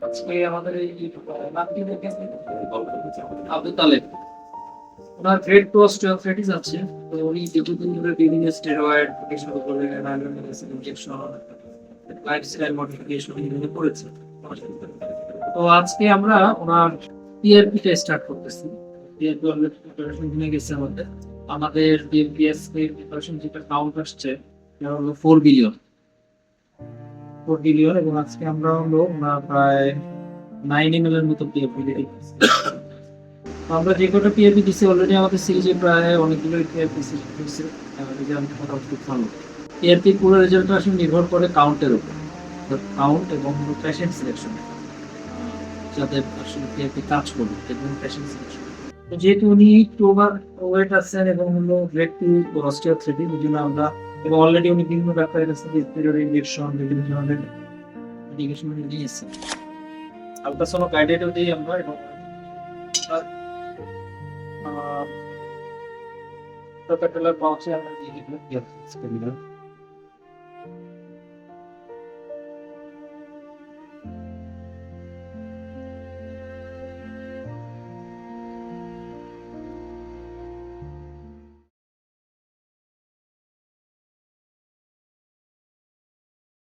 আজকে আমাদের এই নামটি দেখেন আব্দুল তালেব। ওনার গ্রেড টু অস্টিওআর্থ্রাইটিস আছে। তো উনি দীর্ঘদিন ধরে বিভিন্ন স্টেরয়েড থেকে শুরু করে ইনজেকশন, লাইফস্টাইল মডিফিকেশন এগুলো করেছে। তো আজকে আমরা ওনার পিআরপিটা স্টার্ট করতেছি। পিআরপি অলরেডি প্রিপারেশন নিয়ে গেছে আমাদের। আমাদের বিএমপিএস এর প্রিপারেশন যেটা কাউন্ট আসছে সেটা হলো 4 বিলিয়ন এবং আজকে আমরা হলো প্রায় 9 ml এর মতো পিএপি দিচ্ছি। আমরা যে কটা পিএপি দিচ্ছি অলরেডি আমাদের সিরিজে প্রায় অনেকগুলো পিএপি দিচ্ছে। রেজাল্ট মোটামুটি খুব ভালো। পিএপি পুরো রেজাল্ট আসলে নির্ভর করে কাউন্টের উপর, কাউন্ট এবং পেশেন্ট সিলেকশন, যাদের আসলে পিএপি কাজ করবে এবং পেশেন্ট সিলেকশন। তো যেহেতু উনি একটু ওভার ওয়েট আছেন এবং হলো গ্রেড টু অস্টিওআর্থ্রাইটিস, এই জন্য আমরা এবং অলরেডি উনি বিভিন্ন ডাক্তারের কাছ থেকে স্টেরয়েড ইনজেকশন বিভিন্ন ধরনের মেডিকেশন নিয়েছেন। আলট্রাসাউন্ড গাইডেডও দিই আমরা এবং প্রোটোকলের পাউচে আমরা দিয়ে দিই।